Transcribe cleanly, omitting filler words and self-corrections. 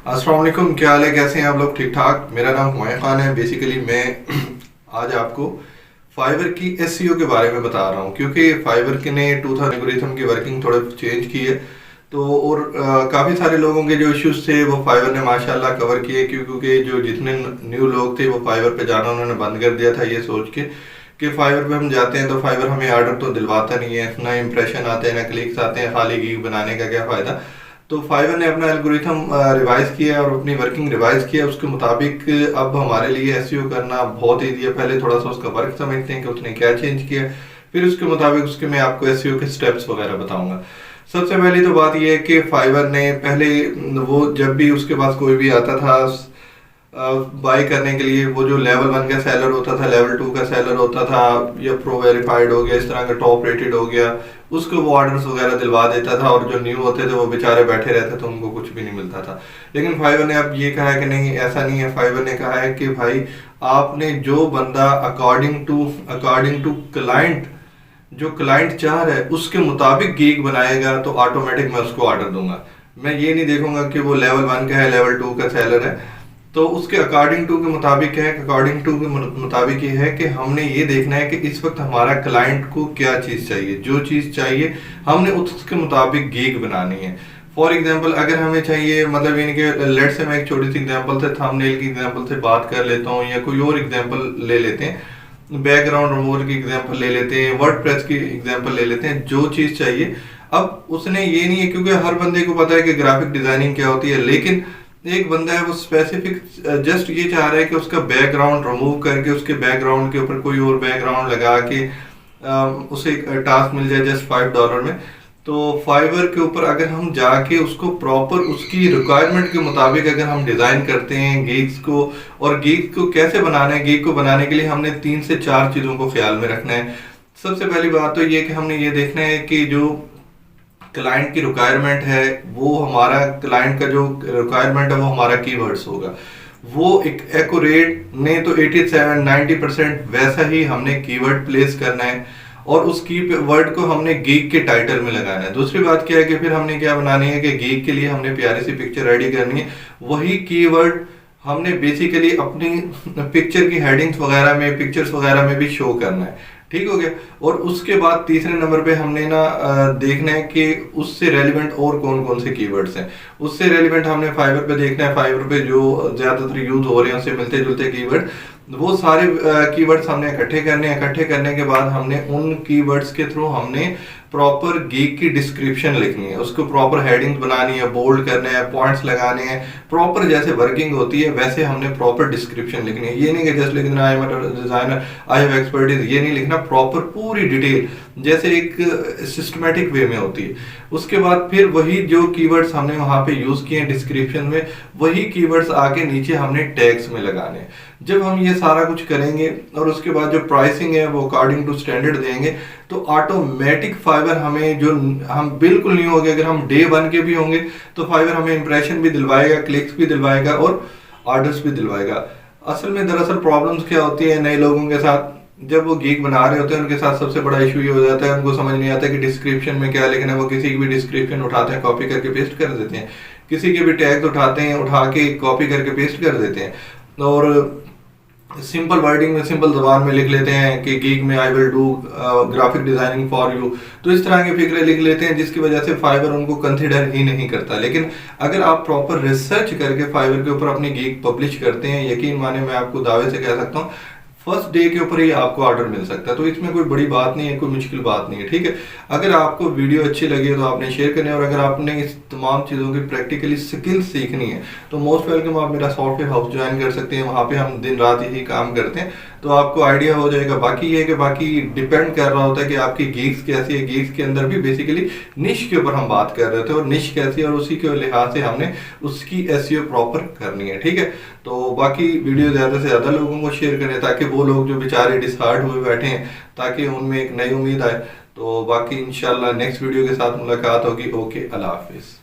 अस्सलाम वालेकुम, क्या हाल है? कैसे हैं आप लोग? ठीक ठाक। मेरा नाम हुमायूं खान है। बेसिकली मैं आज आपको फाइवर की एसईओ के बारे में बता रहा हूँ, क्योंकि फाइवर के ने 2000 एल्गोरिथम की वर्किंग थोड़े चेंज की है। तो और काफ़ी सारे लोगों के जो इश्यूज थे वो फाइवर ने माशाल्लाह कवर किए, क्योंकि जो जितने न्यू लोग थे वो फाइवर पे जाना उन्होंने बंद कर दिया था, ये सोच के कि फाइवर पे हम जाते हैं तो फाइवर हमें ऑर्डर तो दिलवाता नहीं है, ना इंप्रेशन आते हैं, ना क्लिक्स आते हैं, खाली गीग बनाने का क्या फ़ायदा। तो फाइवर ने अपना एल्गोरिथम रिवाइज किया और अपनी वर्किंग रिवाइज किया। उसके मुताबिक अब हमारे लिए एसईओ करना बहुत ईजी है। पहले थोड़ा सा उसका वर्क समझते हैं कि उसने क्या चेंज किया, फिर उसके मुताबिक उसके मैं आपको एसईओ के स्टेप्स वगैरह बताऊंगा। सबसे पहली तो बात यह है कि फाइवर ने पहले वो जब भी उसके पास कोई भी आता था बाई करने के लिए, वो जो लेवल 1 का सेलर होता था, लेवल 2 का सेलर होता था, या प्रो वेरीफाइड हो गया, इस तरह का टॉप रेटेड हो गया, उसको वो ऑर्डर्स वगैरह दिलवा देता था। और जो न्यू होते थे वो बेचारे बैठे रहते थे, उनको कुछ भी नहीं मिलता था। लेकिन फाइवर ने अब ये कहा है कि नहीं, ऐसा नहीं है। फाइवर ने कहा है कि भाई आपने जो बंदा अकॉर्डिंग टू क्लाइंट, जो क्लाइंट चाह रहा है उसके मुताबिक गीग बनाएगा तो ऑटोमेटिक मैं उसको ऑर्डर दूंगा। मैं ये नहीं देखूंगा कि वो लेवल 1 का है, लेवल 2 का सेलर है। तो उसके अकॉर्डिंग टू के मुताबिक है, अकॉर्डिंग टू के मुताबिक ये है कि हमने ये देखना है कि इस वक्त हमारा क्लाइंट को क्या चीज़ चाहिए। जो चीज़ चाहिए हमने उसके मुताबिक गीग बनानी है। फॉर एग्जांपल अगर हमें चाहिए, मतलब यानी कि लेट से मैं एक छोटी सी एग्जांपल से, थंबनेल की एग्जांपल से बात कर लेता हूँ, या कोई और एग्जांपल ले लेते हैं, बैकग्राउंड रिमूवल की एग्जांपल ले लेते हैं, वर्डप्रेस की एग्जांपल ले लेते हैं। जो चीज़ चाहिए, अब उसने ये नहीं है, क्योंकि हर बंदे को पता है कि ग्राफिक डिजाइनिंग क्या होती है, लेकिन एक बंदा है वो स्पेसिफिक जस्ट ये चाह रहा है कि उसका बैकग्राउंड रिमूव करके उसके बैकग्राउंड के ऊपर कोई और बैकग्राउंड लगा के उसे टास्क मिल जाए जस्ट $5 में। तो फाइवर के ऊपर अगर हम जाके उसको प्रॉपर उसकी रिक्वायरमेंट के मुताबिक अगर हम डिज़ाइन करते हैं गिग्स को, और गिग को कैसे बनाना है, गिग को बनाने के लिए हमने 3 से 4 चीज़ों को ख्याल में रखना है। सबसे पहली बात तो ये कि हमने ये देखना है कि जो क्लाइंट की रिक्वायरमेंट है, वो हमारा क्लाइंट का जो रिक्वायरमेंट है वो हमारा कीवर्ड्स होगा। वो एक एक्यूरेट नहीं तो 87-90% वैसा ही हमने कीवर्ड प्लेस करना है, और उस कीवर्ड को हमने गीग के टाइटल में लगाना है। दूसरी बात क्या है कि फिर हमने क्या बनानी है कि गीग के लिए हमने प्यारी सी पिक्चर रेडी करनी है। वही कीवर्ड हमने बेसिकली अपनी पिक्चर की हेडिंग्स वगैरह में, पिक्चर्स वगैरह में भी शो करना है। ठीक हो गया। और उसके बाद तीसरे नंबर पे हमने ना देखना है कि उससे रेलिवेंट और कौन कौन से कीवर्ड्स हैं। उससे रेलिवेंट हमने फाइवर पे देखना है, फाइवर पे जो ज्यादातर यूज हो रहे हैं उससे मिलते जुलते कीवर्ड, वो सारे कीवर्ड्स हमने इकट्ठे करने हैं। इकट्ठे करने के बाद हमने उन कीवर्ड्स के थ्रू हमने प्रॉपर गीग की डिस्क्रिप्शन लिखनी है, उसको प्रॉपर हेडिंग बनानी है, बोल्ड करने हैं, पॉइंट्स लगाने हैं, प्रॉपर जैसे वर्किंग होती है वैसे हमने प्रॉपर डिस्क्रिप्शन लिखनी है। ये नहीं कि जस्ट लिखना I am designer, I have expertise, ये नहीं लिखना, प्रॉपर पूरी डिटेल जैसे एक सिस्टमेटिक वे में होती है। उसके बाद फिर वही जो कीवर्ड्स हमने वहां पे यूज किए हैं डिस्क्रिप्शन में, वही कीवर्ड्स आके नीचे हमने टैग्स में लगाने हैं। जब हम ये सारा कुछ करेंगे और उसके बाद जो प्राइसिंग है वो अकॉर्डिंग टू स्टैंडर्ड देंगे, तो ऑटोमेटिक फाइवर हमें, जो हम बिल्कुल नहीं होंगे, अगर हम डे 1 के भी होंगे तो फाइवर हमें इंप्रेशन भी दिलवाएगा, क्लिक्स भी दिलवाएगा और ऑर्डर्स भी दिलवाएगा। असल में दरअसल प्रॉब्लम्स क्या होती है नए लोगों के साथ, जब वो गीग बना रहे होते हैं उनके साथ सबसे बड़ा इशू ये हो जाता है, उनको समझ नहीं आता कि डिस्क्रिप्शन में क्या लिखना है। वो किसी की भी डिस्क्रिप्शन उठाते हैं, कॉपी करके पेस्ट कर देते हैं, किसी के भी टैग्स उठाते हैं, उठा के कॉपी करके पेस्ट कर देते हैं, और सिंपल वर्डिंग में, सिंपल जबान में लिख लेते हैं कि गीग में I will do graphic designing for you. तो इस तरह की फिक्रे लिख लेते हैं जिसकी वजह से फाइवर उनको कंसिडर ही नहीं करता। लेकिन अगर आप प्रॉपर रिसर्च करके फाइवर के ऊपर अपनी गीग पब्लिश करते हैं, यकीन माने मैं आपको दावे से कह सकता हूँ फर्स्ट डे के ऊपर ही आपको ऑर्डर मिल सकता है। तो इसमें कोई बड़ी बात नहीं है, कोई मुश्किल बात नहीं है। ठीक है, अगर आपको वीडियो अच्छी लगी तो आपने शेयर करनी है, और अगर आपने इस तमाम चीज़ों की प्रैक्टिकली स्किल्स सीखनी है तो मोस्ट वेलकम, आप मेरा सॉफ्टवेयर हाउस ज्वाइन कर सकते हैं। वहाँ पे हम दिन रात यही काम करते हैं, तो आपको आइडिया हो जाएगा। बाकी ये है कि बाकी डिपेंड कर रहा होता है कि आपकी गिग्स कैसी है। गिग्स के अंदर भी बेसिकली निश के ऊपर हम बात कर रहे थे, और निश कैसी है, और उसी के लिहाज से हमने उसकी एसईओ प्रॉपर करनी है। ठीक है, तो बाकी वीडियो ज़्यादा से ज़्यादा लोगों को शेयर करें, ताकि वो लोग जो बेचारे डिसहार्ट हुए बैठे हैं, ताकि उनमें एक नई उम्मीद आए। तो बाकी इंशाल्लाह नेक्स्ट वीडियो के साथ मुलाकात होगी। ओके, अल्लाह हाफिज़।